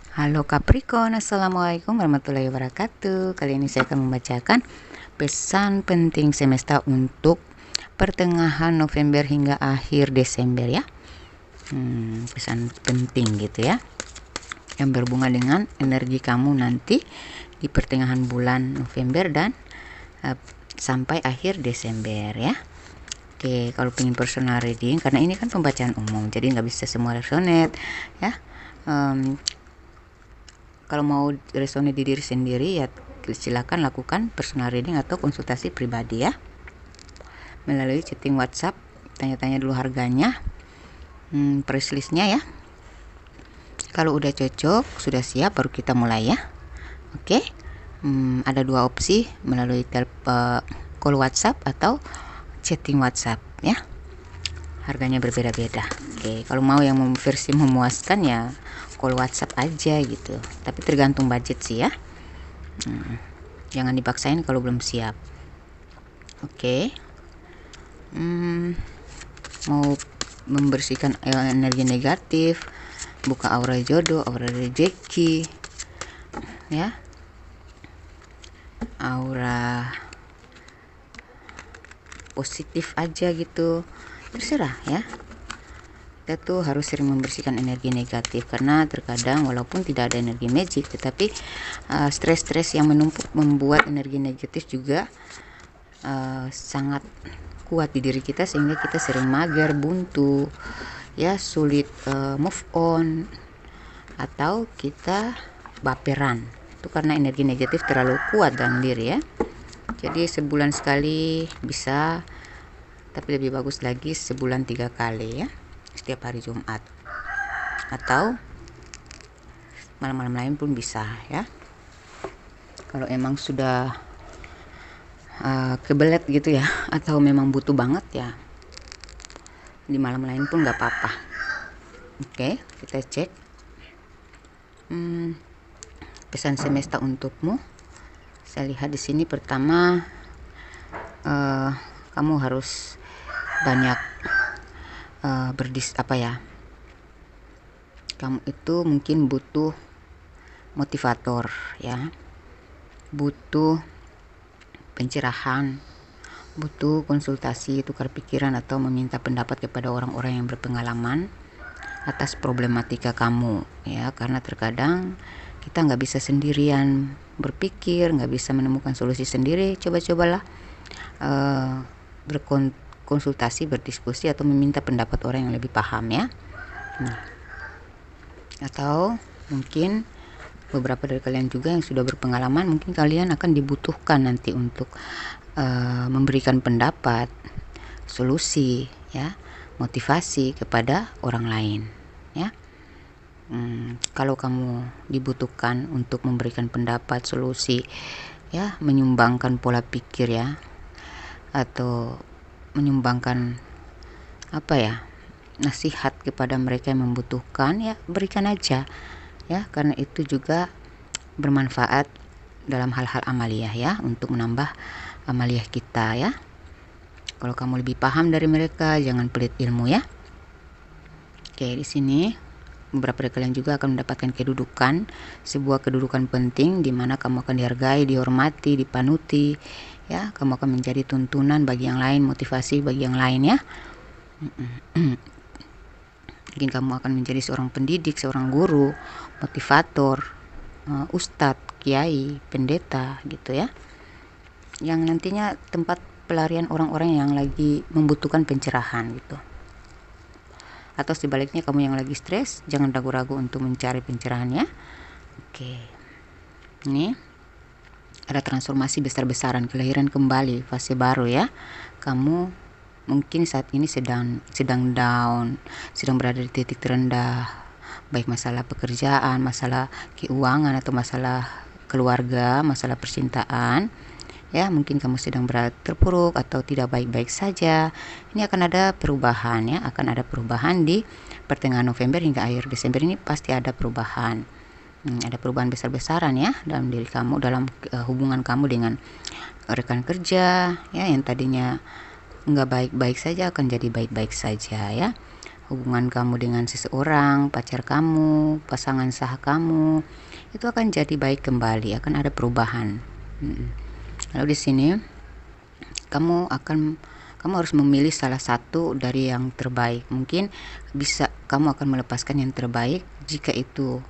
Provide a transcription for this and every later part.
Halo Capricorn, Assalamualaikum warahmatullahi wabarakatuh. Kali ini saya akan membacakan pesan penting semesta untuk pertengahan November hingga akhir Desember ya. Pesan penting gitu ya, yang berhubungan dengan energi kamu nanti di pertengahan bulan November dan sampai akhir Desember ya. Oke, kalau pengen personal reading, karena ini kan pembacaan umum, jadi nggak bisa semua resonate ya. Kalau mau resonate di diri sendiri ya silakan lakukan personal reading atau konsultasi pribadi ya, melalui chatting WhatsApp. Tanya-tanya dulu harganya, price listnya ya. Kalau udah cocok, sudah siap, baru kita mulai ya. Oke. Ada dua opsi, melalui call WhatsApp atau chatting WhatsApp ya. Harganya berbeda-beda. Oke, kalau mau yang versi memuaskan ya call WhatsApp aja gitu. Tapi tergantung budget sih ya. Jangan dipaksain kalau belum siap. Oke. Mau membersihkan energi negatif, buka aura jodoh, aura rezeki ya, aura positif aja gitu, terserah ya. Kita tuh harus sering membersihkan energi negatif, karena terkadang walaupun tidak ada energi magic, tetapi stres-stres yang menumpuk membuat energi negatif juga sangat kuat di diri kita, sehingga kita sering mager, buntu ya, sulit move on, atau kita baperan. Itu karena energi negatif terlalu kuat dalam diri ya. Jadi sebulan sekali bisa, tapi lebih bagus lagi sebulan 3 kali ya, setiap hari Jumat, atau malam-malam lain pun bisa ya. Kalau emang sudah kebelet gitu ya, atau memang butuh banget ya, di malam lain pun nggak apa-apa. Oke, kita cek pesan semesta untukmu. Saya lihat di sini pertama, kamu harus banyak kamu itu mungkin butuh motivator ya, butuh pencerahan, butuh konsultasi, tukar pikiran, atau meminta pendapat kepada orang-orang yang berpengalaman atas problematika kamu ya. Karena terkadang kita nggak bisa sendirian berpikir, nggak bisa menemukan solusi sendiri. Coba-cobalah berkonsultasi, berdiskusi, atau meminta pendapat orang yang lebih paham ya. Atau mungkin beberapa dari kalian juga yang sudah berpengalaman, mungkin kalian akan dibutuhkan nanti untuk memberikan pendapat, solusi ya, motivasi kepada orang lain ya. Kalau kamu dibutuhkan untuk memberikan pendapat, solusi ya, menyumbangkan pola pikir ya, atau menyumbangkan nasihat kepada mereka yang membutuhkan ya, berikan aja ya, karena itu juga bermanfaat dalam hal-hal amaliyah ya, untuk menambah amaliyah kita ya. Kalau kamu lebih paham dari mereka, jangan pelit ilmu ya. Oke, di sini beberapa dari kalian juga akan mendapatkan kedudukan, sebuah kedudukan penting di mana kamu akan dihargai, dihormati, dipanuti ya. Kamu akan menjadi tuntunan bagi yang lain, motivasi bagi yang lain ya. Mungkin kamu akan menjadi seorang pendidik, seorang guru, motivator, ustadz, kiai, pendeta gitu ya, yang nantinya tempat pelarian orang-orang yang lagi membutuhkan pencerahan gitu. Atau sebaliknya, kamu yang lagi stres, jangan ragu-ragu untuk mencari pencerahan ya. Oke, ini ada transformasi besar-besaran, kelahiran kembali, fase baru ya. Kamu mungkin saat ini sedang down, sedang berada di titik terendah, baik masalah pekerjaan, masalah keuangan, atau masalah keluarga, masalah percintaan ya. Mungkin kamu sedang berada terpuruk atau tidak baik-baik saja. Ini akan ada perubahan ya, akan ada perubahan di pertengahan November hingga akhir Desember. Ini pasti ada perubahan, ada perubahan besar-besaran ya dalam diri kamu, dalam hubungan kamu dengan rekan kerja ya, yang tadinya nggak baik-baik saja akan jadi baik-baik saja ya. hubungan kamu dengan seseorang, pacar kamu, pasangan sah kamu, itu akan jadi baik kembali, akan ada perubahan. Lalu di sini kamu harus memilih salah satu dari yang terbaik. Mungkin bisa kamu akan melepaskan yang terbaik jika itu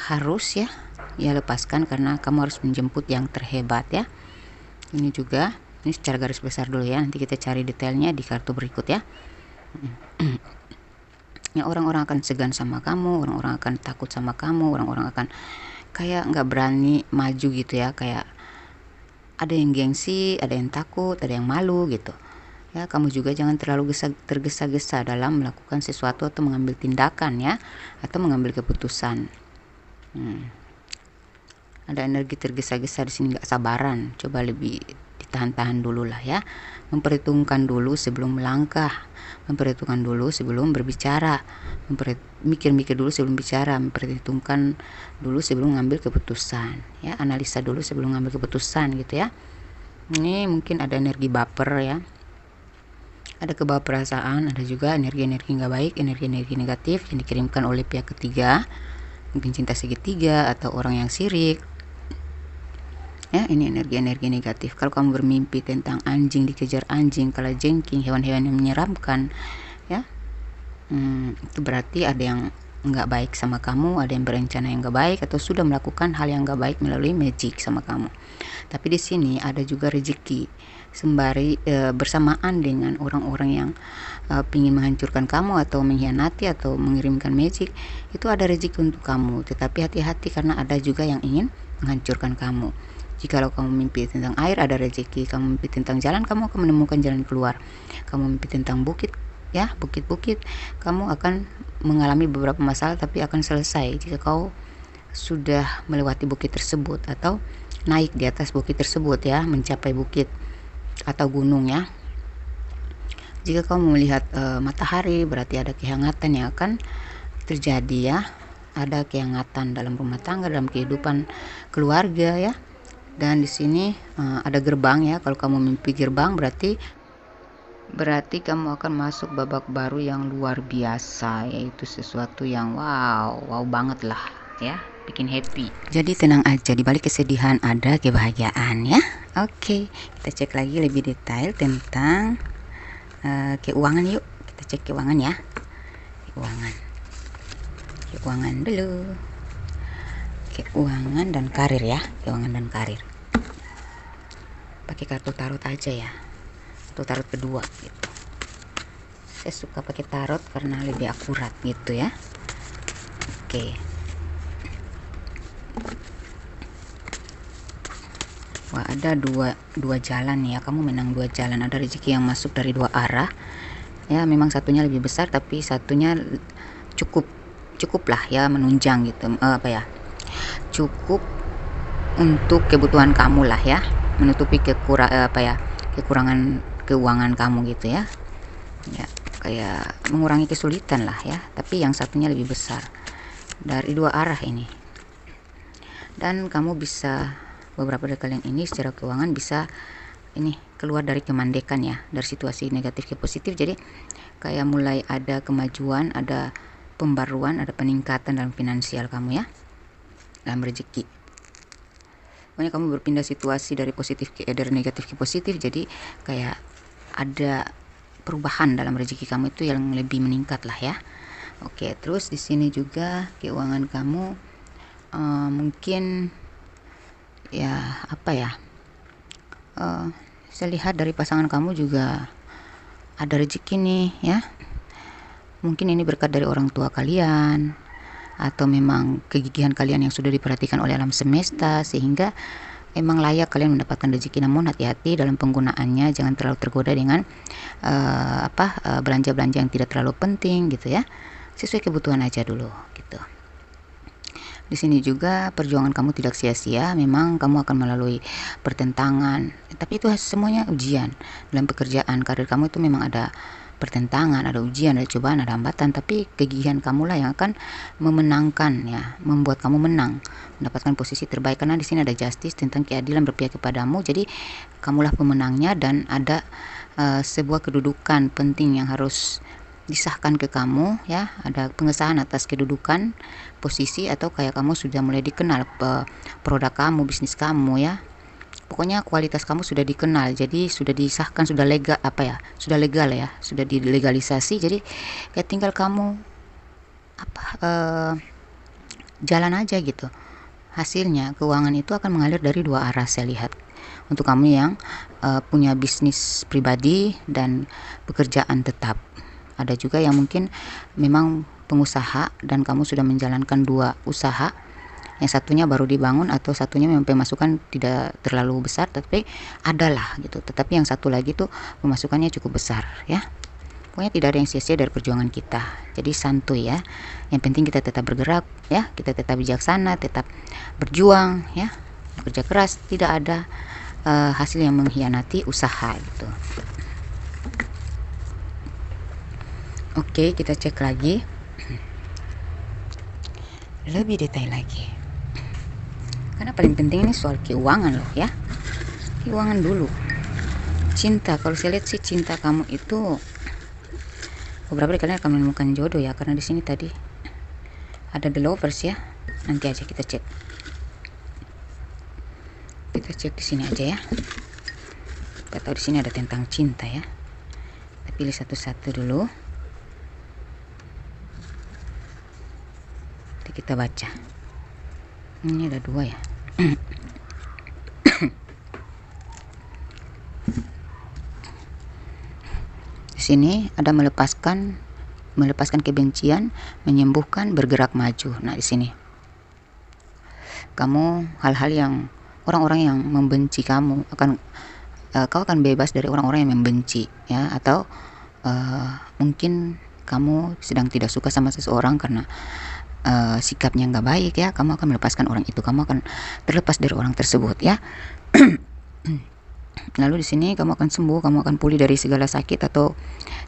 harus ya lepaskan, karena kamu harus menjemput yang terhebat ya. Ini juga, ini secara garis besar dulu ya, nanti kita cari detailnya di kartu berikut ya. Ya, orang-orang akan segan sama kamu, orang-orang akan takut sama kamu, orang-orang akan kayak nggak berani maju gitu ya, kayak ada yang gengsi, ada yang takut, ada yang malu gitu ya. Kamu juga jangan terlalu tergesa-gesa dalam melakukan sesuatu atau mengambil tindakan ya, atau mengambil keputusan. Ada energi tergesa-gesa di sini, nggak sabaran. Coba lebih ditahan-tahan dulu lah ya. Memperhitungkan dulu sebelum melangkah, memperhitungkan dulu sebelum berbicara, mikir-mikir dulu sebelum bicara, memperhitungkan dulu sebelum mengambil keputusan ya. Analisa dulu sebelum mengambil keputusan gitu ya. Ini mungkin ada energi baper ya, ada kebawa perasaan, ada juga energi-energi nggak baik, energi-energi negatif yang dikirimkan oleh pihak ketiga, mungkin cinta segitiga atau orang yang sirik ya. Ini energi-energi negatif. Kalau kamu bermimpi tentang anjing dikejar anjing, kalajengking, hewan-hewan yang menyeramkan ya, itu berarti ada yang nggak baik sama kamu, ada yang berencana yang nggak baik, atau sudah melakukan hal yang nggak baik melalui magic sama kamu. Tapi di sini ada juga rezeki sembari bersamaan dengan orang-orang yang ingin menghancurkan kamu atau mengkhianati atau mengirimkan magic. Itu ada rezeki untuk kamu, tetapi hati-hati karena ada juga yang ingin menghancurkan kamu. Jikalau kamu mimpi tentang air, ada rezeki. Kamu mimpi tentang jalan, kamu akan menemukan jalan keluar. Kamu mimpi tentang bukit ya, bukit-bukit, kamu akan mengalami beberapa masalah tapi akan selesai jika kau sudah melewati bukit tersebut atau naik di atas bukit tersebut ya, mencapai bukit atau gunung ya. Jika kamu melihat matahari, berarti ada kehangatan yang akan terjadi ya. Ada kehangatan dalam rumah tangga, dalam kehidupan keluarga ya. Dan di sini ada gerbang ya. Kalau kamu mimpi gerbang, berarti kamu akan masuk babak baru yang luar biasa, yaitu sesuatu yang wow banget lah ya, bikin happy. Jadi tenang aja, di balik kesedihan ada kebahagiaan ya. Oke, kita cek lagi lebih detail tentang keuangan. Yuk kita cek keuangan ya. Keuangan dulu. Keuangan dan karir ya, keuangan dan karir. Pakai kartu tarot aja ya, atau tarot kedua gitu. Saya suka pakai tarot karena lebih akurat gitu ya. Oke. Wah, ada dua jalan ya, kamu menang 2 jalan. Ada rezeki yang masuk dari 2 arah ya. Memang satunya lebih besar tapi satunya cukup lah ya, menunjang gitu, cukup untuk kebutuhan kamu lah ya, menutupi kekurangan keuangan kamu gitu ya. Ya, kayak mengurangi kesulitan lah ya, tapi yang satunya lebih besar dari 2 arah ini. Dan kamu bisa, beberapa dari kalian ini secara keuangan bisa ini keluar dari kemandekan ya, dari situasi negatif ke positif. Jadi kayak mulai ada kemajuan, ada pembaruan, ada peningkatan dalam finansial kamu ya, dalam rezeki. Pokoknya kamu berpindah situasi dari negatif ke positif, jadi kayak ada perubahan dalam rezeki kamu itu yang lebih meningkat lah ya. Oke, terus di sini juga keuangan kamu mungkin ya saya lihat dari pasangan kamu juga ada rezeki nih ya. Mungkin ini berkat dari orang tua kalian, atau memang kegigihan kalian yang sudah diperhatikan oleh alam semesta sehingga emang layak kalian mendapatkan rezeki. Namun hati-hati dalam penggunaannya, jangan terlalu tergoda dengan belanja-belanja yang tidak terlalu penting gitu ya. Sesuai kebutuhan aja dulu gitu. Di sini juga perjuangan kamu tidak sia-sia. Memang kamu akan melalui pertentangan, tapi itu semuanya ujian. Dalam pekerjaan, karir kamu itu memang ada pertentangan, ada ujian, ada cobaan, ada hambatan, tapi kegigihan kamulah yang akan memenangkan ya, membuat kamu menang, mendapatkan posisi terbaik. Karena di sini ada justice, tentang keadilan berpihak kepadamu. Jadi kamulah pemenangnya, dan ada sebuah kedudukan penting yang harus disahkan ke kamu ya, ada pengesahan atas kedudukan, posisi, atau kayak kamu sudah mulai dikenal produk kamu, bisnis kamu ya. Pokoknya kualitas kamu sudah dikenal, jadi sudah disahkan, sudah legal sudah legal ya, sudah dilegalisasi. Jadi kayak tinggal kamu jalan aja gitu. Hasilnya keuangan itu akan mengalir dari dua arah saya lihat. Untuk kamu yang punya bisnis pribadi dan pekerjaan tetap. Ada juga yang mungkin memang pengusaha dan kamu sudah menjalankan dua usaha, yang satunya baru dibangun atau satunya memang pemasukan tidak terlalu besar tapi adalah gitu, tetapi yang satu lagi tuh pemasukannya cukup besar ya. Pokoknya tidak ada yang sia-sia dari perjuangan kita, jadi santuy ya. Yang penting kita tetap bergerak ya, kita tetap bijaksana, tetap berjuang ya, bekerja keras, tidak ada hasil yang mengkhianati usaha gitu. Oke, kita cek lagi lebih detail lagi, karena paling penting ini soal keuangan loh ya. Keuangan dulu. Cinta, kalau saya lihat sih cinta kamu itu beberapa kali kalian akan menemukan jodoh ya, karena di sini tadi ada the lovers ya. Nanti aja kita cek. Kita cek di sini aja ya. Kita tahu di sini ada tentang cinta ya. Kita pilih satu-satu dulu. Nanti kita baca. Ini ada dua ya. Di sini ada melepaskan kebencian, menyembuhkan, bergerak maju. Nah, di sini kamu hal-hal yang orang-orang yang membenci kamu kau akan bebas dari orang-orang yang membenci ya, atau mungkin kamu sedang tidak suka sama seseorang karena sikapnya nggak baik ya, kamu akan melepaskan orang itu, kamu akan terlepas dari orang tersebut ya. Lalu di sini kamu akan sembuh, kamu akan pulih dari segala sakit atau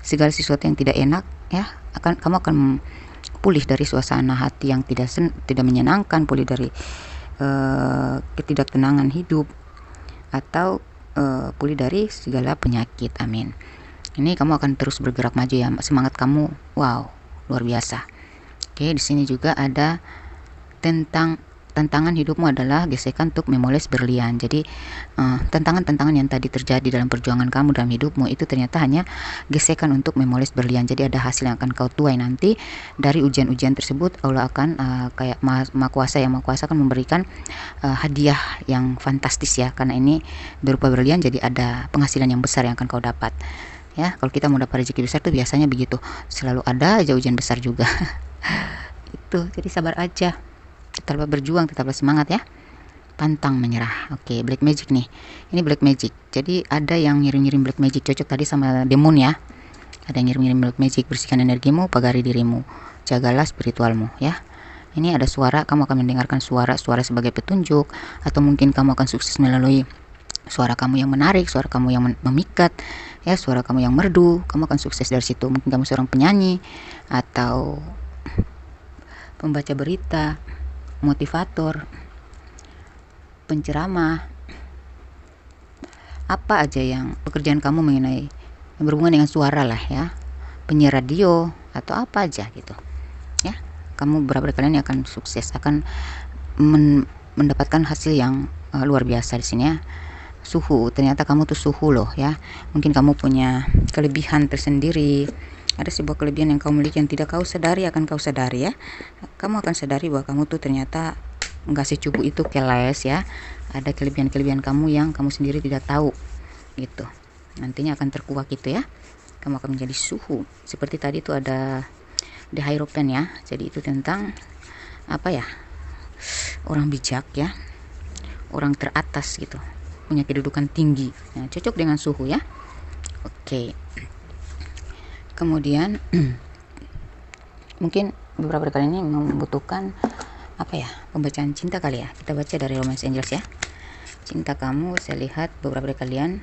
segala sesuatu yang tidak enak ya. Kamu akan pulih dari suasana hati yang tidak menyenangkan, pulih dari ketidaktenangan hidup, atau pulih dari segala penyakit. Amin. Ini kamu akan terus bergerak maju ya, semangat kamu wow luar biasa. Oke, di sini juga ada tantangan hidupmu adalah gesekan untuk memoles berlian. Jadi tantangan-tantangan yang tadi terjadi dalam perjuangan kamu dalam hidupmu itu ternyata hanya gesekan untuk memoles berlian. Jadi ada hasil yang akan kau tuai nanti dari ujian-ujian tersebut. Allah akan kayak Maha Kuasa, yang Maha Kuasa akan memberikan hadiah yang fantastis ya, karena ini berupa berlian. Jadi ada penghasilan yang besar yang akan kau dapat ya. Kalau kita mau dapat rezeki besar tuh biasanya begitu, selalu ada aja ujian besar juga. Itu, jadi sabar aja, tetaplah berjuang, tetaplah semangat ya, pantang menyerah. Oke, black magic nih, ini black magic. Jadi ada yang ngirim-ngirim black magic, cocok tadi sama demon ya. Ada yang ngirim-ngirim black magic, bersihkan energimu, pagari dirimu, jagalah spiritualmu ya. Ini ada suara, kamu akan mendengarkan suara sebagai petunjuk, atau mungkin kamu akan sukses melalui suara kamu yang menarik, suara kamu yang memikat ya, suara kamu yang merdu. Kamu akan sukses dari situ. Mungkin kamu seorang penyanyi atau pembaca berita, motivator, penceramah, apa aja yang pekerjaan kamu mengenai yang berhubungan dengan suara lah ya, penyiar radio atau apa aja gitu ya. Kamu beberapa kalian akan sukses, akan mendapatkan hasil yang luar biasa di sini ya. Suhu, ternyata kamu tuh suhu loh ya. Mungkin kamu punya kelebihan tersendiri, ada sebuah kelebihan yang kau miliki yang tidak kau sadari, akan kau sadari ya. Kamu akan sadari bahwa kamu tuh ternyata nggak secubu itu keles ya. Ada kelebihan-kelebihan kamu yang kamu sendiri tidak tahu gitu. Nantinya akan terkuak gitu ya. Kamu akan menjadi suhu. Seperti tadi itu ada the hierophant ya. Jadi itu tentang apa ya, orang bijak ya, orang teratas gitu, punya kedudukan tinggi. Nah, cocok dengan suhu ya. Oke. Kemudian mungkin beberapa kali ini membutuhkan apa ya, pembacaan cinta kali ya. Kita baca dari Romance Angels ya. Cinta kamu, saya lihat beberapa kalian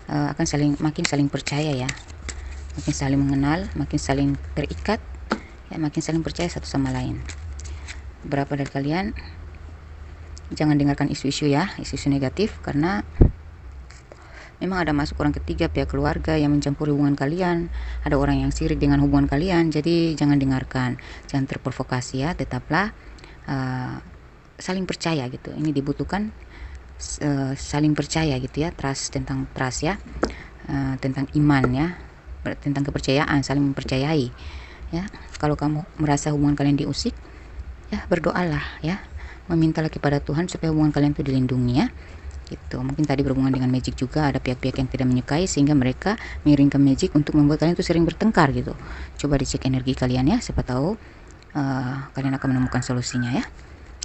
akan makin saling percaya ya, makin saling mengenal, makin saling terikat ya, makin saling percaya satu sama lain. Beberapa dari kalian jangan dengarkan isu-isu ya, isu-isu negatif, karena memang ada masuk orang ketiga, pihak keluarga yang mencampuri hubungan kalian, ada orang yang sirik dengan hubungan kalian. Jadi jangan dengarkan, jangan terprovokasi ya, tetaplah saling percaya gitu. Ini dibutuhkan saling percaya gitu ya, tentang trust ya, tentang iman ya, tentang kepercayaan, saling mempercayai ya. Kalau kamu merasa hubungan kalian diusik ya, berdoalah ya, memintalah kepada Tuhan supaya hubungan kalian itu dilindungi ya gitu. Mungkin tadi berhubungan dengan magic juga, ada pihak-pihak yang tidak menyukai sehingga mereka mengirimkan magic untuk membuat kalian itu sering bertengkar gitu. Coba dicek energi kalian ya, siapa tahu kalian akan menemukan solusinya ya.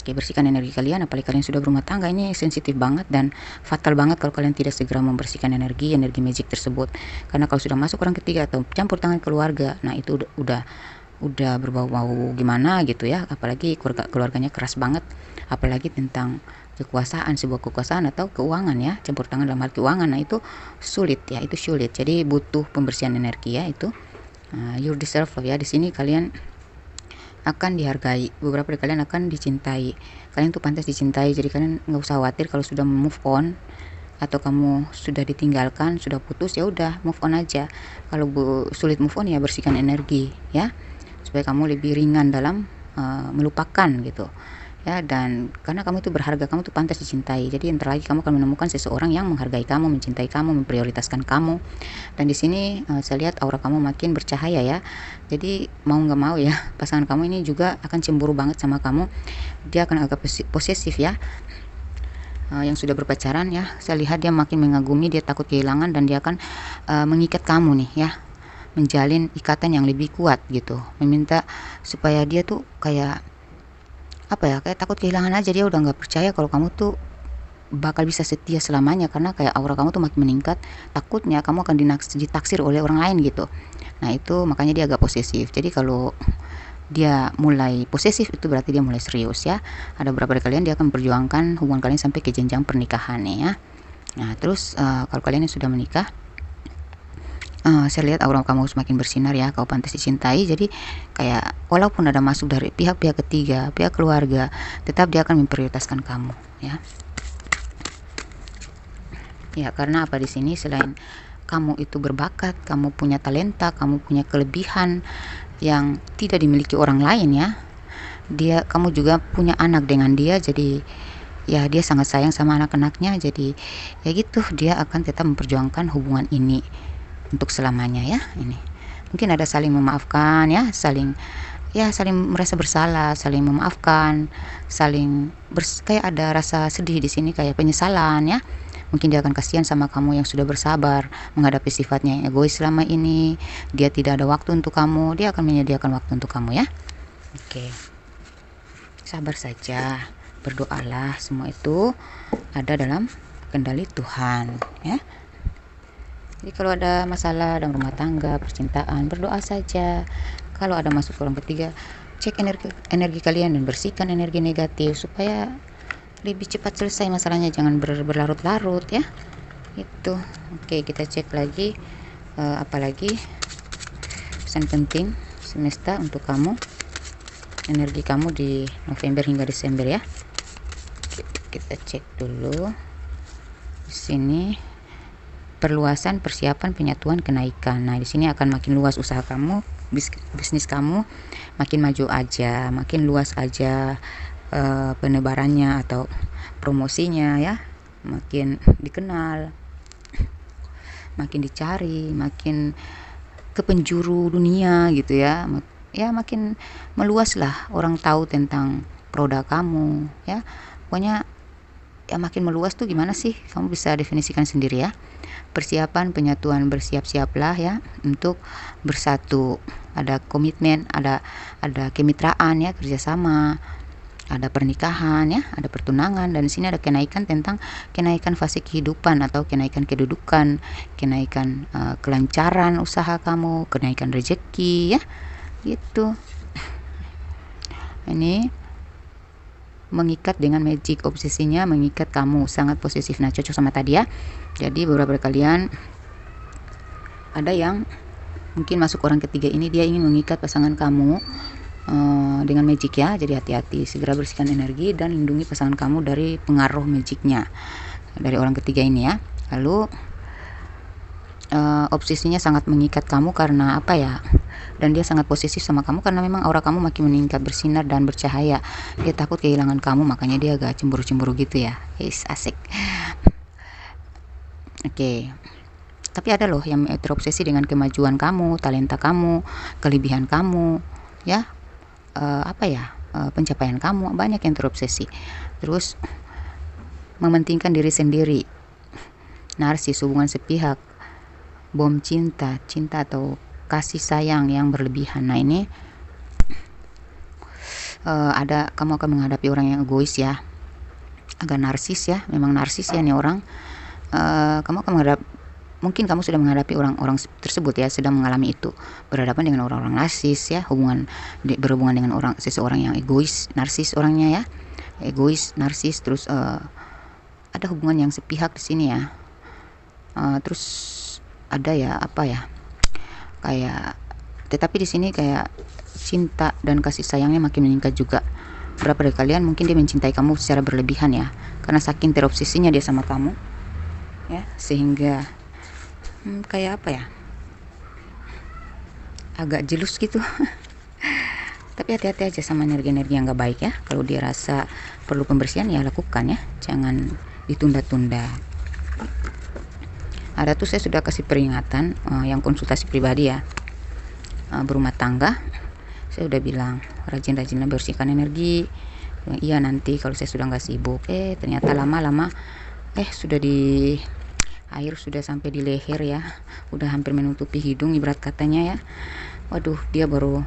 Oke, bersihkan energi kalian, apalagi kalian sudah berumah tangga, ini sensitif banget dan fatal banget kalau kalian tidak segera membersihkan energi magic tersebut. Karena kalau sudah masuk orang ketiga atau campur tangan keluarga, nah itu udah berbau-bau gimana gitu ya, apalagi keluarganya keras banget, apalagi tentang kekuasaan, sebuah kekuasaan atau keuangan ya, campur tangan dalam hal keuangan. Nah itu sulit ya, itu sulit. Jadi butuh pembersihan energi ya itu. You deserve love ya, di sini kalian akan dihargai, beberapa dari kalian akan dicintai, kalian tuh pantas dicintai. Jadi kalian nggak usah khawatir kalau sudah move on atau kamu sudah ditinggalkan, sudah putus, ya udah move on aja. Kalau sulit move on ya bersihkan energi ya, supaya kamu lebih ringan dalam melupakan gitu ya. Dan karena kamu itu berharga, kamu tuh pantas dicintai, jadi entar lagi kamu akan menemukan seseorang yang menghargai kamu, mencintai kamu, memprioritaskan kamu. Dan di sini saya lihat aura kamu makin bercahaya ya. Jadi mau nggak mau ya, pasangan kamu ini juga akan cemburu banget sama kamu, dia akan agak posesif ya. Yang sudah berpacaran ya, saya lihat dia makin mengagumi, dia takut kehilangan, dan dia akan mengikat kamu nih ya, menjalin ikatan yang lebih kuat gitu, meminta supaya dia tuh kayak apa ya, kayak takut kehilangan aja. Dia udah nggak percaya kalau kamu tuh bakal bisa setia selamanya, karena kayak aura kamu tuh makin meningkat, takutnya kamu akan ditaksir oleh orang lain gitu. Nah itu makanya dia agak posesif. Jadi kalau dia mulai posesif itu berarti dia mulai serius ya. Ada beberapa dari kalian dia akan memperjuangkan hubungan kalian sampai ke jenjang pernikahan nih ya. Nah terus kalau kalian yang sudah menikah, saya lihat aura kamu semakin bersinar ya, kau pantas dicintai. Jadi kayak walaupun ada masuk dari pihak-pihak ketiga, pihak keluarga, tetap dia akan memprioritaskan kamu ya. Ya karena apa, di sini selain kamu itu berbakat, kamu punya talenta, kamu punya kelebihan yang tidak dimiliki orang lain ya. Kamu juga punya anak dengan dia, jadi ya dia sangat sayang sama anak-anaknya. Jadi ya gitu, dia akan tetap memperjuangkan hubungan ini untuk selamanya ya. Ini mungkin ada saling memaafkan ya, saling merasa bersalah, saling memaafkan, kayak ada rasa sedih di sini, kayak penyesalan ya. Mungkin dia akan kasihan sama kamu yang sudah bersabar menghadapi sifatnya yang egois selama ini. Dia tidak ada waktu untuk kamu, dia akan menyediakan waktu untuk kamu ya. Oke, sabar saja, berdoalah, semua itu ada dalam kendali Tuhan ya. Jadi kalau ada masalah dalam rumah tangga, percintaan, berdoa saja. Kalau ada masuk orang ketiga, cek energi kalian dan bersihkan energi negatif supaya lebih cepat selesai masalahnya, jangan berlarut-larut ya. Itu. Oke, kita cek lagi apalagi pesan penting semesta untuk kamu, energi kamu di November hingga Desember ya. Kita cek dulu di sini. Perluasan, persiapan, penyatuan, kenaikan. Nah di sini akan makin luas usaha kamu, bisnis kamu makin maju aja, makin luas aja penebarannya atau promosinya ya, makin dikenal, makin dicari, makin ke penjuru dunia gitu ya. Ya makin meluas lah, orang tahu tentang produk kamu ya. Pokoknya ya makin meluas tuh gimana sih, kamu bisa definisikan sendiri ya. Persiapan, penyatuan, bersiap-siaplah ya untuk bersatu. Ada komitmen, ada kemitraan ya, kerjasama, ada pernikahan ya, ada pertunangan. Dan di sini ada kenaikan, tentang kenaikan fase kehidupan atau kenaikan kedudukan, kenaikan kelancaran usaha kamu, kenaikan rezeki ya gitu. Ini mengikat dengan magic, obsesinya mengikat kamu, sangat posesif. Nah cocok sama tadi ya. Jadi beberapa kalian ada yang mungkin masuk orang ketiga ini, dia ingin mengikat pasangan kamu dengan magic ya. Jadi hati-hati, segera bersihkan energi dan lindungi pasangan kamu dari pengaruh magicnya dari orang ketiga ini ya. Lalu obsesinya sangat mengikat kamu karena apa ya, dan dia sangat posesif sama kamu karena memang aura kamu makin meningkat, bersinar dan bercahaya. Dia takut kehilangan kamu, makanya dia agak cemburu-cemburu gitu ya. Asik. Oke. Tapi ada loh yang terobsesi dengan kemajuan kamu, talenta kamu, kelebihan kamu, ya, pencapaian kamu. Banyak yang terobsesi. Terus mementingkan diri sendiri, narsis, hubungan sepihak, bom cinta atau kasih sayang yang berlebihan. Nah ini kamu akan menghadapi orang yang egois ya, agak narsis ya, memang narsis ya nih orang. Kamu akan mungkin kamu sudah menghadapi orang-orang tersebut ya, sedang mengalami itu, berhadapan dengan orang-orang narsis ya, berhubungan dengan seseorang yang egois, narsis orangnya ya, egois, narsis. Terus ada hubungan yang sepihak di sini ya. Terus ada ya kayak, tetapi di sini kayak cinta dan kasih sayangnya makin meningkat juga. Beberapa dari kalian mungkin dia mencintai kamu secara berlebihan ya, karena saking terobsesinya dia sama kamu ya, sehingga kayak agak jelus gitu. Tapi hati-hati aja sama energi-energi yang gak baik ya. Kalau dia rasa perlu pembersihan ya lakukan ya, jangan ditunda-tunda. Ada tuh, saya sudah kasih peringatan yang konsultasi pribadi ya, berumah tangga. Saya udah bilang rajin-rajinlah bersihkan energi. Iya nanti kalau saya sudah nggak sibuk, ternyata lama-lama sudah di air, sudah sampai di leher ya, udah hampir menutupi hidung ibarat katanya ya. Waduh, dia baru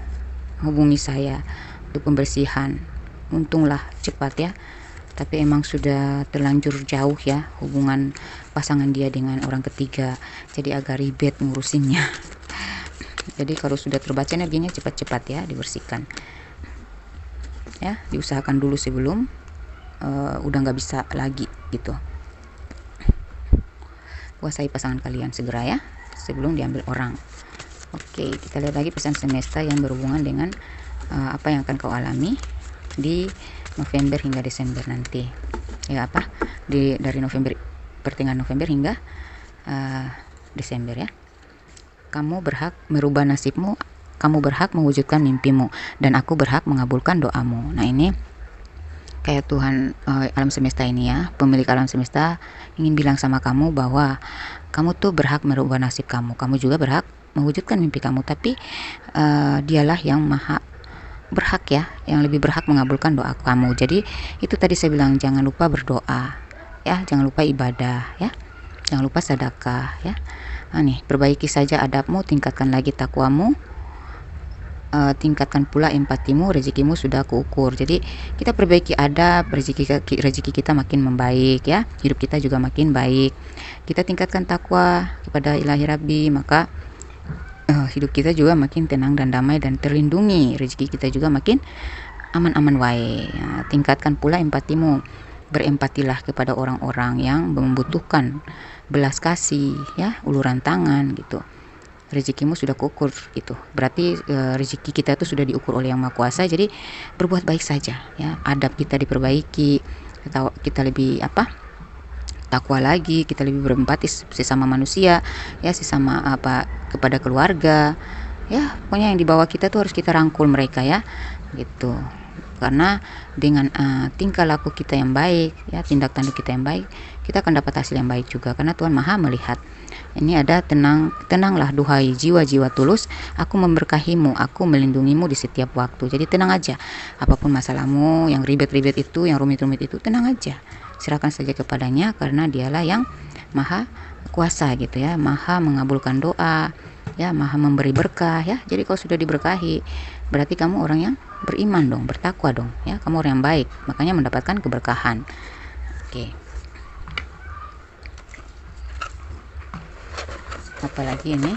hubungi saya untuk pembersihan. Untunglah cepat ya, tapi emang sudah terlanjur jauh ya hubungan pasangan dia dengan orang ketiga, jadi agak ribet ngurusinnya. Jadi kalau sudah terbaca energinya cepat-cepat ya dibersihkan ya, diusahakan dulu sebelum udah nggak bisa lagi gitu. Kuasai pasangan kalian segera ya, sebelum diambil orang. Oke, kita lihat lagi pesan semesta yang berhubungan dengan apa yang akan kau alami di November hingga Desember nanti ya, dari November, pertengahan November hingga Desember ya. Kamu berhak merubah nasibmu, kamu berhak mewujudkan mimpimu, dan aku berhak mengabulkan doamu. Nah ini kayak Tuhan, alam semesta ini ya, pemilik alam semesta ingin bilang sama kamu bahwa kamu tuh berhak merubah nasib kamu, kamu juga berhak mewujudkan mimpi kamu. Tapi dialah yang maha berhak ya, yang lebih berhak mengabulkan doa kamu. Jadi itu tadi saya bilang, jangan lupa berdoa ya, jangan lupa ibadah ya, jangan lupa sedekah ya. Nah nih, perbaiki saja adabmu, tingkatkan lagi takwamu, tingkatkan pula empatimu, rezekimu sudah kuukur. Jadi kita perbaiki adab, rezeki kita makin membaik ya, hidup kita juga makin baik. Kita tingkatkan takwa kepada Ilahi Rabbi, maka hidup kita juga makin tenang dan damai dan terlindungi. Rezeki kita juga makin aman-aman wae ya. Tingkatkan pula empatimu, berempatilah kepada orang-orang yang membutuhkan belas kasih ya, uluran tangan gitu. Rezekimu sudah kuukur gitu, berarti rezeki kita itu sudah diukur oleh Yang Maha Kuasa. Jadi berbuat baik saja ya, adab kita diperbaiki, kita lebih takwa lagi, kita lebih berempati sesama manusia ya, sesama kepada keluarga ya. Pokoknya yang di bawah kita tuh harus kita rangkul mereka ya gitu. Karena dengan tingkah laku kita yang baik ya, tindak tanduk kita yang baik, kita akan dapat hasil yang baik juga, karena Tuhan Maha melihat. Ini ada tenanglah duhai jiwa-jiwa tulus, aku memberkahimu, aku melindungimu di setiap waktu. Jadi tenang aja, apapun masalahmu yang ribet-ribet itu, yang rumit-rumit itu, tenang aja, serahkan saja kepadanya, karena dialah yang Maha Kuasa gitu ya, Maha mengabulkan doa ya, Maha memberi berkah ya. Jadi kalau sudah diberkahi, berarti kamu orang yang beriman dong, bertakwa dong ya, kamu orang yang baik, makanya mendapatkan keberkahan. Oke. Apalagi ini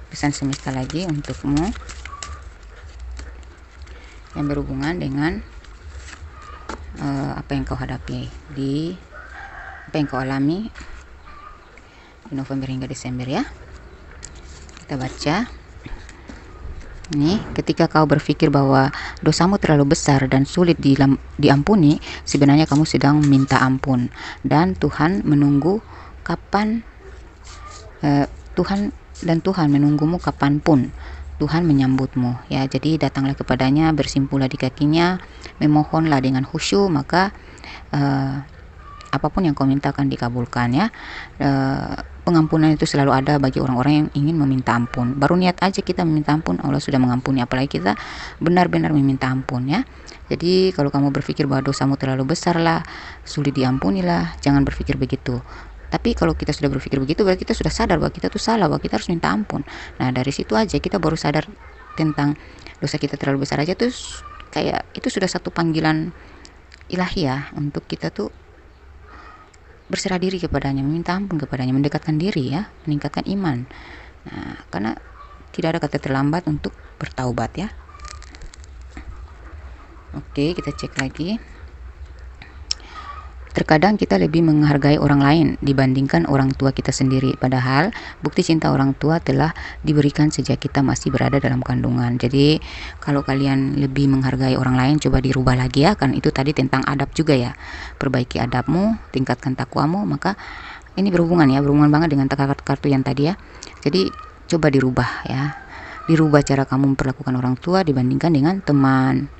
pesan semesta lagi untukmu yang berhubungan dengan apa yang kau hadapi apa yang kau alami di November hingga Desember ya. Kita baca. Nih, ketika kau berpikir bahwa dosamu terlalu besar dan sulit diampuni, sebenarnya kamu sedang minta ampun, dan Tuhan menunggu kapan Tuhan dan Tuhan menunggumu kapanpun Tuhan menyambutmu ya. Jadi datanglah kepadanya, bersimpulah di kakinya, memohonlah dengan khusyuk, maka apapun yang kau minta akan dikabulkan ya. Pengampunan itu selalu ada bagi orang-orang yang ingin meminta ampun. Baru niat aja kita meminta ampun, Allah sudah mengampuni, apalagi kita benar-benar meminta ampun ya. Jadi kalau kamu berpikir bahwa dosamu terlalu besar lah, sulit diampuni lah, jangan berpikir begitu. Tapi kalau kita sudah berpikir begitu, berarti kita sudah sadar bahwa kita tuh salah, bahwa kita harus minta ampun. Nah, dari situ aja kita baru sadar tentang dosa kita terlalu besar aja tuh, kayak itu sudah satu panggilan ilahi ya, untuk kita tuh berserah diri kepadanya, meminta ampun kepadanya, mendekatkan diri ya, meningkatkan iman. Nah, karena tidak ada kata terlambat untuk bertaubat ya. Oke, kita cek lagi. Terkadang kita lebih menghargai orang lain dibandingkan orang tua kita sendiri. Padahal bukti cinta orang tua telah diberikan sejak kita masih berada dalam kandungan. Jadi kalau kalian lebih menghargai orang lain, coba dirubah lagi ya. Kan itu tadi tentang adab juga ya. Perbaiki adabmu, tingkatkan takwamu. Maka ini berhubungan banget dengan kartu yang tadi ya. Jadi coba dirubah ya. Dirubah cara kamu memperlakukan orang tua dibandingkan dengan teman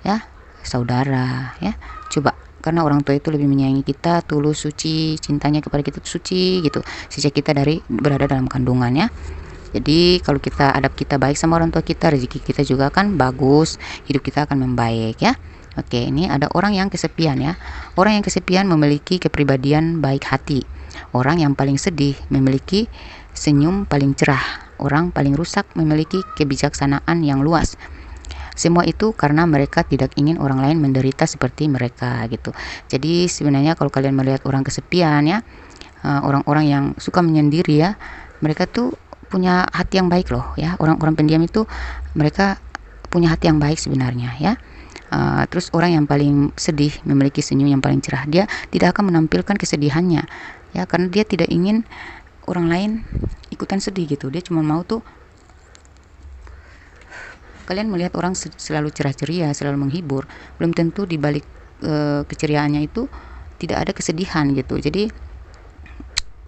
ya, saudara ya. Coba, karena orang tua itu lebih menyayangi kita, tulus, suci, cintanya kepada kita itu suci gitu, sejak kita berada dalam kandungan ya. Jadi kalau adab kita baik sama orang tua kita, rezeki kita juga akan bagus, hidup kita akan membaik ya. Oke, ini ada orang yang kesepian ya. Orang yang kesepian memiliki kepribadian baik hati. Orang yang paling sedih memiliki senyum paling cerah. Orang paling rusak memiliki kebijaksanaan yang luas. Semua itu karena mereka tidak ingin orang lain menderita seperti mereka gitu. Jadi sebenarnya kalau kalian melihat orang kesepian ya, orang-orang yang suka menyendiri ya, mereka tuh punya hati yang baik loh ya. Orang-orang pendiam itu mereka punya hati yang baik sebenarnya ya. Terus orang yang paling sedih memiliki senyum yang paling cerah. Dia tidak akan menampilkan kesedihannya ya, karena dia tidak ingin orang lain ikutan sedih gitu. Dia cuma mau tuh kalian melihat orang selalu cerah ceria, selalu menghibur, belum tentu di balik keceriaannya itu tidak ada kesedihan gitu. Jadi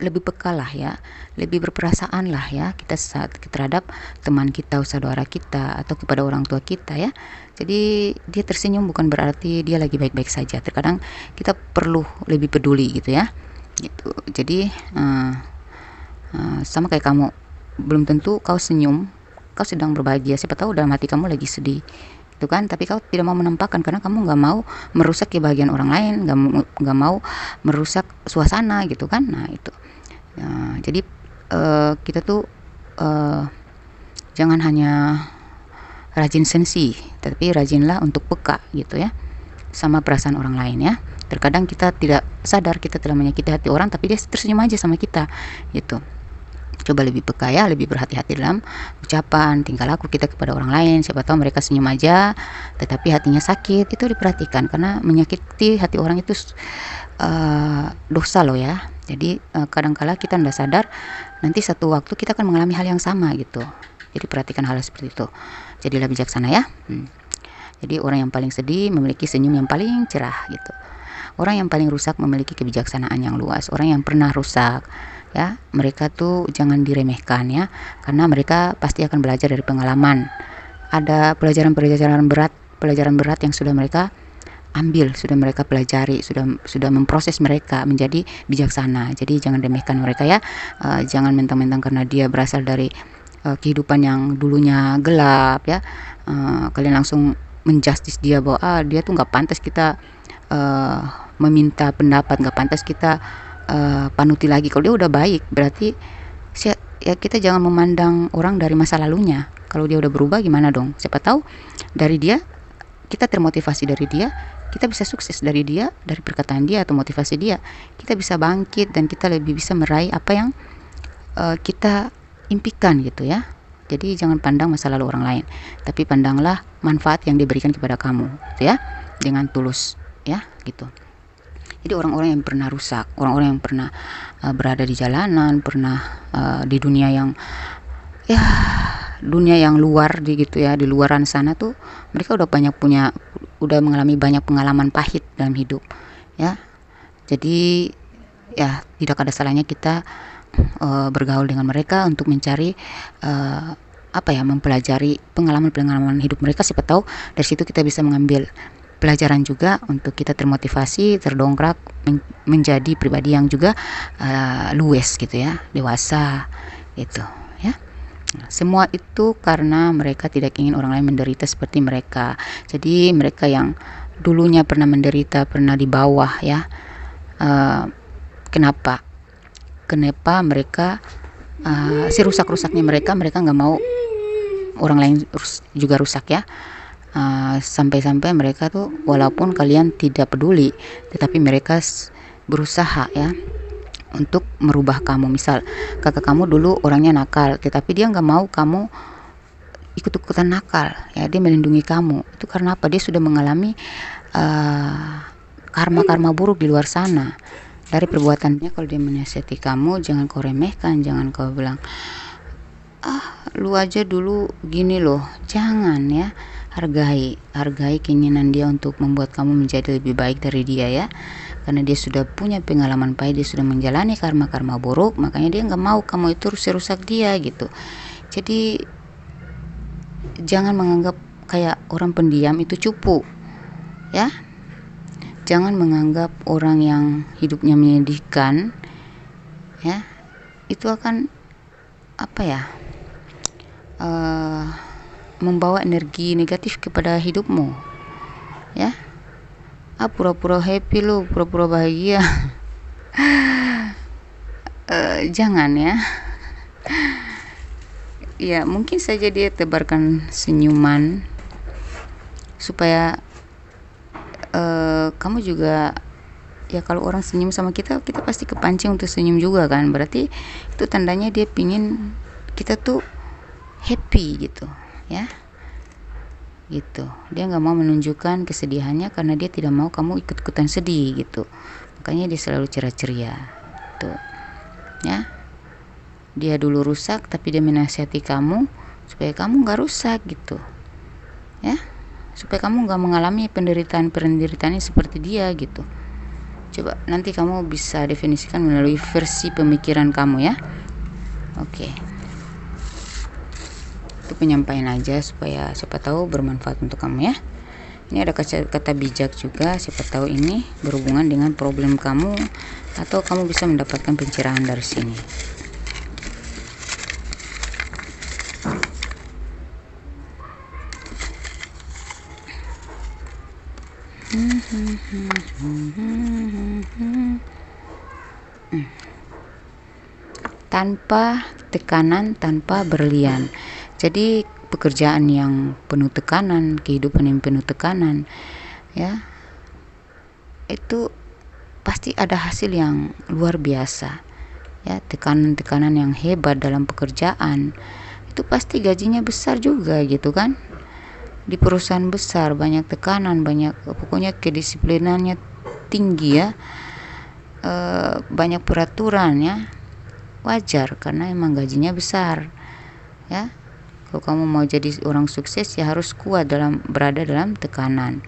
lebih peka lah ya, lebih berperasaan lah ya kita saat terhadap teman kita, saudara kita, atau kepada orang tua kita ya. Jadi dia tersenyum bukan berarti dia lagi baik-baik saja. Terkadang kita perlu lebih peduli gitu ya. Gitu. Jadi sama kayak kamu, belum tentu kau senyum kau sedang berbahagia, siapa tahu dalam hati kamu lagi sedih itu kan, tapi kau tidak mau menampakkan karena kamu nggak mau merusak kebahagiaan orang lain, nggak mau merusak suasana gitu kan. Nah itu jadi kita tuh jangan hanya rajin sensi, tapi rajinlah untuk peka gitu ya sama perasaan orang lain ya. Terkadang kita tidak sadar kita telah menyakiti hati orang, tapi dia tersenyum aja sama kita gitu. Coba lebih peka ya, lebih berhati-hati dalam ucapan, tingkah laku kita kepada orang lain. Siapa tahu mereka senyum aja tetapi hatinya sakit, itu diperhatikan karena menyakiti hati orang itu dosa loh ya. Jadi kadangkala kita tidak sadar, nanti satu waktu kita akan mengalami hal yang sama gitu. Jadi perhatikan hal seperti itu, jadilah bijaksana ya. Jadi orang yang paling sedih memiliki senyum yang paling cerah gitu. Orang yang paling rusak memiliki kebijaksanaan yang luas. Orang yang pernah rusak ya, mereka tuh jangan diremehkan ya, karena mereka pasti akan belajar dari pengalaman. Ada pelajaran berat yang sudah mereka ambil, sudah mereka pelajari, sudah memproses mereka menjadi bijaksana. Jadi jangan remehkan mereka ya. Jangan mentang-mentang karena dia berasal dari kehidupan yang dulunya gelap ya, kalian langsung menjustis dia bahwa dia tuh nggak pantas kita meminta pendapat, nggak pantas kita panuti lagi. Kalau dia udah baik berarti ya kita jangan memandang orang dari masa lalunya. Kalau dia udah berubah gimana dong? Siapa tahu dari dia kita termotivasi, dari dia kita bisa sukses, dari dia, dari perkataan dia atau motivasi dia kita bisa bangkit dan kita lebih bisa meraih apa yang kita impikan gitu ya. Jadi jangan pandang masa lalu orang lain, tapi pandanglah manfaat yang diberikan kepada kamu gitu ya, dengan tulus ya gitu. Jadi orang-orang yang pernah rusak, orang-orang yang pernah berada di jalanan, pernah di dunia yang ya dunia yang luar gitu ya, di luaran sana tuh mereka udah mengalami banyak pengalaman pahit dalam hidup ya. Jadi ya tidak ada salahnya kita bergaul dengan mereka untuk mencari mempelajari pengalaman hidup mereka. Siapa tahu dari situ kita bisa mengambil pelajaran juga untuk kita termotivasi, terdongkrak menjadi pribadi yang juga luwes gitu ya, dewasa gitu ya. Semua itu karena mereka tidak ingin orang lain menderita seperti mereka. Jadi mereka yang dulunya pernah menderita, pernah di bawah ya, kenapa mereka si rusak-rusaknya mereka nggak mau orang lain juga rusak ya. Sampai-sampai mereka tuh walaupun kalian tidak peduli, tetapi mereka berusaha ya untuk merubah kamu. Misal kakak kamu dulu orangnya nakal, tetapi dia nggak mau kamu ikut-ikutan nakal ya, dia melindungi kamu. Itu karena apa? Dia sudah mengalami karma buruk di luar sana dari perbuatannya. Kalau dia menasihati kamu, jangan kau remehkan, jangan kau bilang lu aja dulu gini loh, jangan ya. Hargai keinginan dia untuk membuat kamu menjadi lebih baik dari dia ya, karena dia sudah punya pengalaman pahit, dia sudah menjalani karma buruk, makanya dia nggak mau kamu itu rusak dia gitu. Jadi jangan menganggap kayak orang pendiam itu cupu ya. Jangan menganggap orang yang hidupnya menyedihkan ya itu akan membawa energi negatif kepada hidupmu ya. Pura-pura happy lu, pura-pura bahagia. Jangan ya. Ya mungkin saja dia tebarkan senyuman supaya kamu juga ya, kalau orang senyum sama kita pasti kepancing untuk senyum juga kan. Berarti itu tandanya dia pingin kita tuh happy gitu ya, gitu. Dia nggak mau menunjukkan kesedihannya karena dia tidak mau kamu ikut-ikutan sedih gitu. Makanya dia selalu ceria-ceria tuh ya. Dia dulu rusak tapi dia menasihati kamu supaya kamu nggak rusak gitu ya, supaya kamu nggak mengalami penderitaan seperti dia gitu. Coba nanti kamu bisa definisikan melalui versi pemikiran kamu ya. Oke. Itu penyampaian aja supaya siapa tahu bermanfaat untuk kamu ya. Ini ada kata bijak juga, siapa tahu ini berhubungan dengan problem kamu atau kamu bisa mendapatkan pencerahan dari sini. Tanpa tekanan, tanpa berlian. Jadi pekerjaan yang penuh tekanan, kehidupan yang penuh tekanan ya, itu pasti ada hasil yang luar biasa ya. Tekanan yang hebat dalam pekerjaan itu pasti gajinya besar juga gitu kan. Di perusahaan besar banyak tekanan, pokoknya kedisiplinannya tinggi ya, banyak peraturan ya. Wajar karena emang gajinya besar ya. Kalau kamu mau jadi orang sukses ya harus kuat berada dalam tekanan,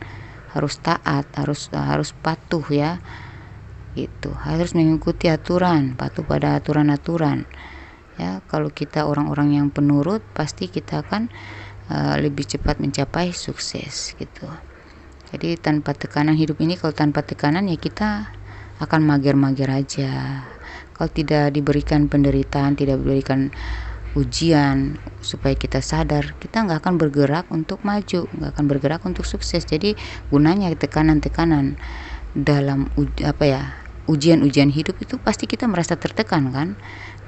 harus taat, harus patuh ya gitu, harus mengikuti aturan, patuh pada aturan ya. Kalau kita orang-orang yang penurut pasti kita akan lebih cepat mencapai sukses gitu. Jadi tanpa tekanan hidup ini, kalau tanpa tekanan ya kita akan mager-mager aja. Kalau tidak diberikan penderitaan, tidak diberikan ujian supaya kita sadar, kita nggak akan bergerak untuk maju, nggak akan bergerak untuk sukses. Jadi gunanya tekanan-tekanan dalam ujian-ujian hidup itu pasti kita merasa tertekan kan.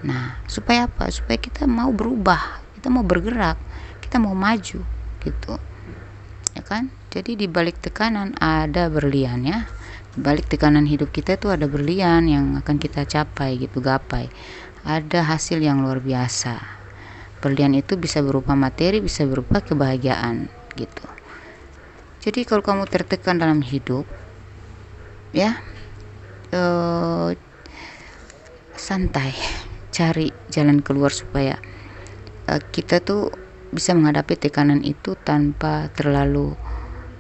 Nah supaya apa? Supaya kita mau berubah, kita mau bergerak, kita mau maju gitu ya kan. Jadi di balik tekanan ada berlian ya. Di balik tekanan hidup kita itu ada berlian yang akan kita capai gitu, gapai. Ada hasil yang luar biasa. Berlian itu bisa berupa materi, bisa berupa kebahagiaan gitu. Jadi kalau kamu tertekan dalam hidup ya, santai, cari jalan keluar supaya kita tuh bisa menghadapi tekanan itu tanpa terlalu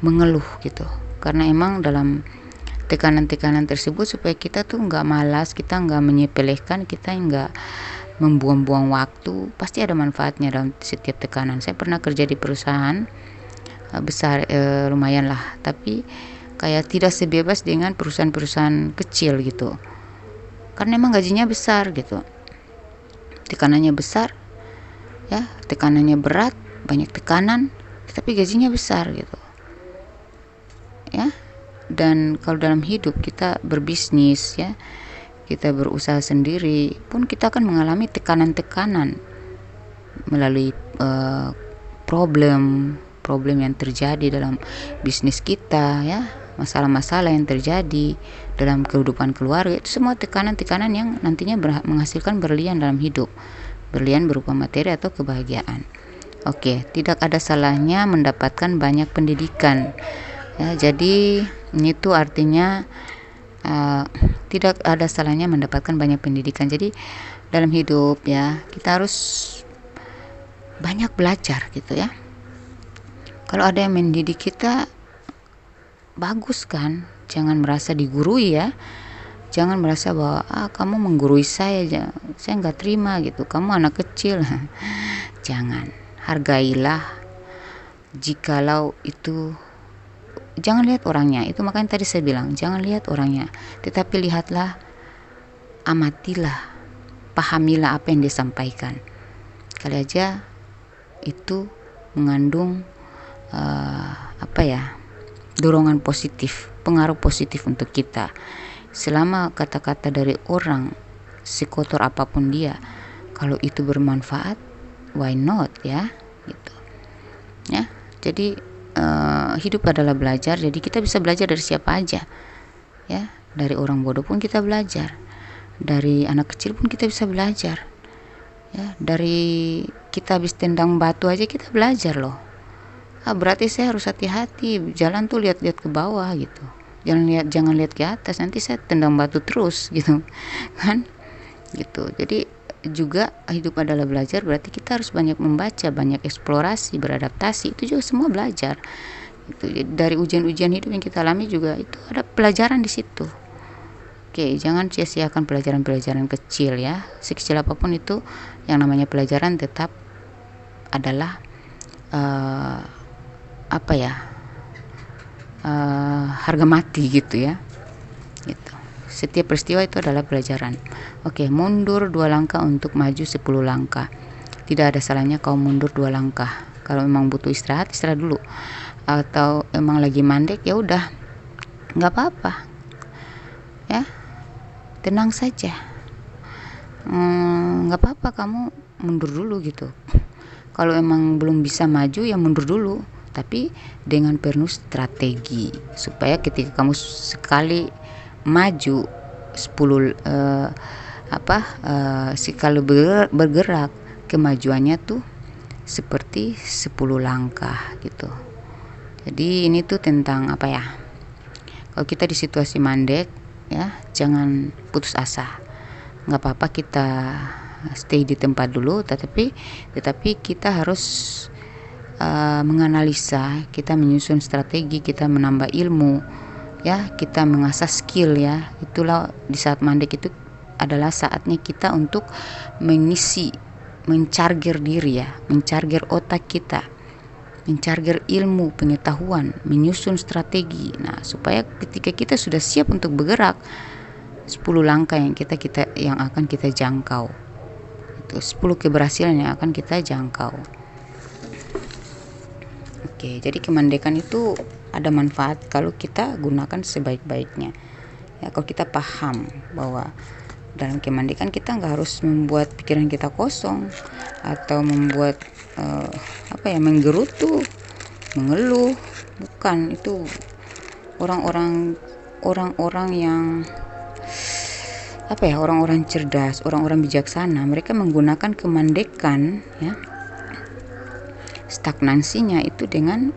mengeluh gitu, karena emang dalam tekanan-tekanan tersebut supaya kita tuh nggak malas, kita nggak menyepelekan, kita nggak membuang-buang waktu, pasti ada manfaatnya dalam setiap tekanan. Saya pernah kerja di perusahaan besar, lumayan lah, tapi kayak tidak sebebas dengan perusahaan-perusahaan kecil gitu, karena emang gajinya besar gitu, tekanannya besar ya, tekanannya berat, banyak tekanan, tapi gajinya besar gitu ya. Dan kalau dalam hidup kita berbisnis ya, kita berusaha sendiri pun kita akan mengalami tekanan-tekanan melalui problem yang terjadi dalam bisnis kita ya, masalah-masalah yang terjadi dalam kehidupan keluarga, itu semua tekanan-tekanan yang nantinya menghasilkan berlian dalam hidup, berlian berupa materi atau kebahagiaan. Oke, tidak ada salahnya mendapatkan banyak pendidikan ya, jadi ini tuh artinya tidak ada salahnya mendapatkan banyak pendidikan. Jadi dalam hidup ya, kita harus banyak belajar gitu ya. Kalau ada yang mendidik kita, bagus kan, jangan merasa digurui ya, jangan merasa bahwa kamu menggurui saya nggak terima gitu, kamu anak kecil. Jangan, hargailah jikalau itu. Jangan lihat orangnya, itu makanya tadi saya bilang jangan lihat orangnya, tetapi lihatlah, amatilah, pahamilah apa yang disampaikan. Kali aja itu mengandung dorongan positif, pengaruh positif untuk kita. Selama kata-kata dari orang sekotor apapun dia, kalau itu bermanfaat, why not ya gitu ya. Jadi hidup adalah belajar, jadi kita bisa belajar dari siapa aja ya, dari orang bodoh pun kita belajar, dari anak kecil pun kita bisa belajar ya, dari kita habis tendang batu aja kita belajar loh. Berarti saya harus hati-hati jalan tuh, lihat-lihat ke bawah gitu, jangan lihat ke atas, nanti saya tendang batu terus gitu kan gitu. Jadi juga hidup adalah belajar, berarti kita harus banyak membaca, banyak eksplorasi, beradaptasi, itu juga semua belajar itu. Dari ujian-ujian hidup yang kita alami juga itu ada pelajaran di situ. Oke, jangan sia-siakan pelajaran-pelajaran kecil ya, sekecil apapun itu, yang namanya pelajaran tetap adalah harga mati gitu ya gitu. Setiap peristiwa itu adalah pelajaran. Oke, mundur 2 langkah untuk maju 10 langkah. Tidak ada salahnya kau mundur 2 langkah. Kalau memang butuh istirahat dulu. Atau emang lagi mandek, ya udah, nggak apa-apa. Ya, tenang saja. Nggak apa-apa kamu mundur dulu gitu. Kalau emang belum bisa maju, ya mundur dulu. Tapi dengan penuh strategi, supaya ketika kamu sekali maju 10 sekali bergerak, kemajuannya tuh seperti 10 langkah gitu. Jadi ini tuh tentang apa ya, kalau kita di situasi mandek ya, jangan putus asa. Nggak apa-apa kita stay di tempat dulu, tetapi kita harus menganalisa, kita menyusun strategi, kita menambah ilmu ya, kita mengasah skill ya. Itulah di saat mandek itu adalah saatnya kita untuk mencarger diri ya, mencarger otak kita, mencarger ilmu, pengetahuan, menyusun strategi. Nah, supaya ketika kita sudah siap untuk bergerak, 10 langkah yang akan kita jangkau. Itu 10 keberhasilan yang akan kita jangkau. Oke, jadi kemandekan itu ada manfaat kalau kita gunakan sebaik-baiknya. Ya, kalau kita paham bahwa dalam kemandekan kita nggak harus membuat pikiran kita kosong atau membuat menggerutu, mengeluh. Bukan, itu orang-orang yang orang-orang cerdas, orang-orang bijaksana, mereka menggunakan kemandekan ya, stagnansinya itu dengan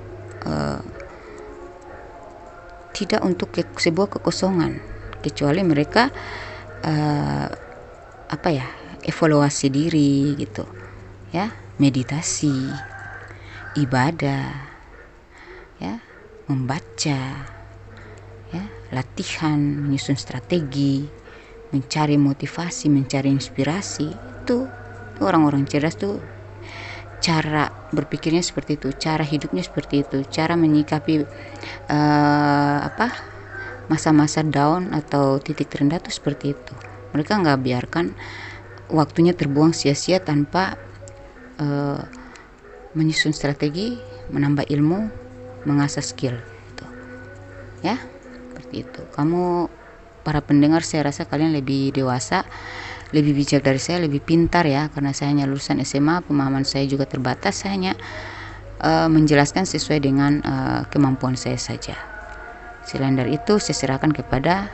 tidak untuk sebuah kekosongan, kecuali mereka evaluasi diri gitu ya, meditasi ibadah, ya, membaca, ya, latihan, menyusun strategi, mencari motivasi, mencari inspirasi. Itu orang-orang cerdas tuh cara berpikirnya seperti itu, cara hidupnya seperti itu, cara menyikapi masa-masa down atau titik terendah tuh seperti itu. Mereka nggak biarkan waktunya terbuang sia-sia tanpa menyusun strategi, menambah ilmu, mengasah skill gitu. Ya, seperti itu. Kamu para pendengar, saya rasa kalian lebih dewasa, lebih bijak dari saya, lebih pintar ya, karena saya hanya lulusan SMA, pemahaman saya juga terbatas, saya hanya menjelaskan sesuai dengan kemampuan saya saja. Selain dari itu, saya serahkan kepada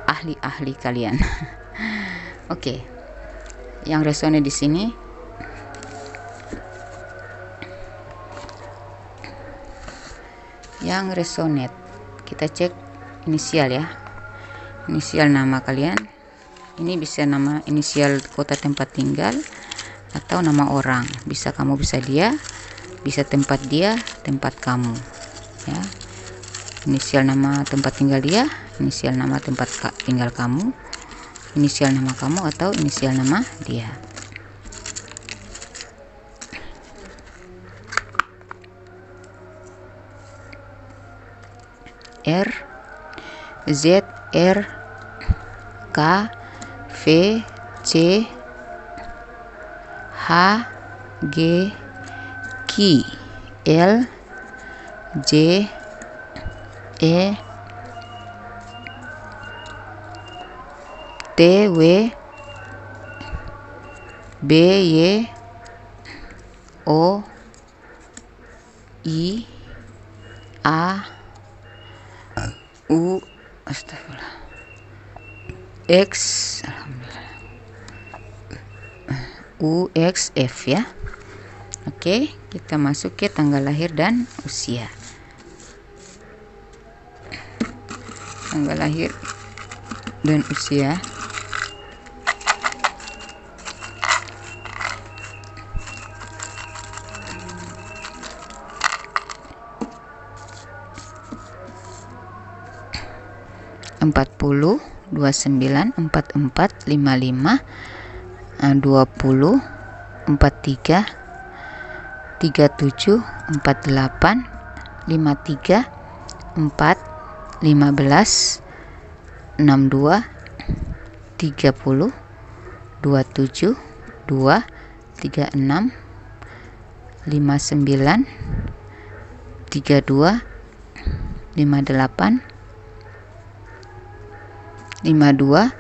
ahli-ahli kalian. Oke. Yang resonate di sini kita cek inisial ya. Inisial nama kalian. Ini bisa nama inisial kota tempat tinggal atau nama orang. Bisa kamu, bisa dia, bisa tempat dia, tempat kamu. Ya. Inisial nama tempat tinggal dia, inisial nama tempat tinggal kamu, inisial nama kamu atau inisial nama dia. R, Z, R, K, V, C, H, G, Q, L, J, E, T, W, B, Y, O, I, A, U, astagfirullah, X, U, X, F ya. Oke, kita masuk ke tanggal lahir dan usia. Tanggal lahir dan usia. Empat puluh, 29, 44, 55, 20, 43, 37, 48, 53, 4, 15, 62, 30, 27, 2, 36, 59, 32, 58, 52,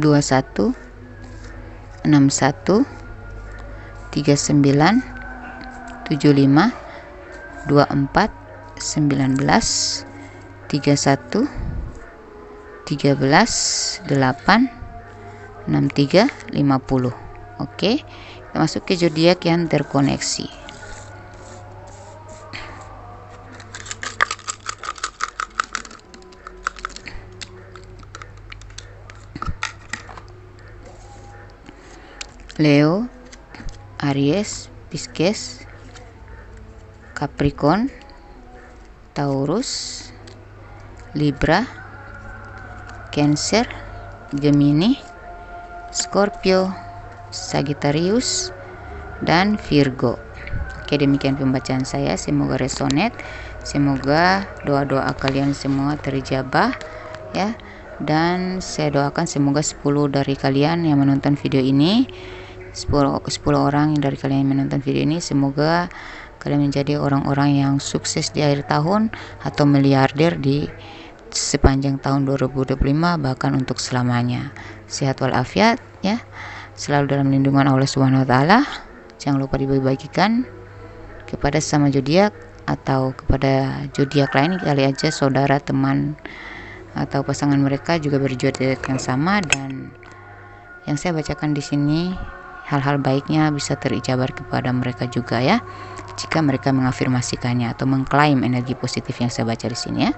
21, 61, 39, 75, 24, 19, 31, 13, 8, 63, 50. Oke, kita masuk ke zodiak yang terkoneksi. Leo, Aries, Pisces, Capricorn, Taurus, Libra, Cancer, Gemini, Scorpio, Sagittarius, dan Virgo. Oke, demikian pembacaan saya. Semoga resonate, semoga doa-doa kalian semua terijabah ya. Dan saya doakan semoga 10 dari kalian yang menonton video ini, 10 orang yang dari kalian yang menonton video ini, semoga kalian menjadi orang-orang yang sukses di akhir tahun atau miliarder di sepanjang tahun 2025, bahkan untuk selamanya. Sehat walafiat ya, selalu dalam lindungan Allah Subhanahu wa taala. Jangan lupa dibagi-bagikan kepada sesama zodiak atau kepada zodiak lain, kali aja saudara, teman atau pasangan mereka juga berzodiak yang sama. Dan yang saya bacakan di sini hal-hal baiknya bisa terijabar kepada mereka juga ya, jika mereka mengafirmasikannya atau mengklaim energi positif yang saya baca di sini ya.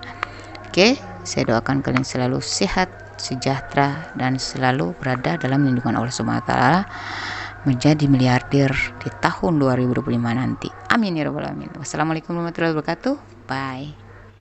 Oke, saya doakan kalian selalu sehat, sejahtera, dan selalu berada dalam lindungan Allah Subhanahu wa taala. menjadi miliarder di tahun 2025 nanti. Amin ya rabbal alamin. Wassalamualaikum warahmatullahi wabarakatuh. Bye.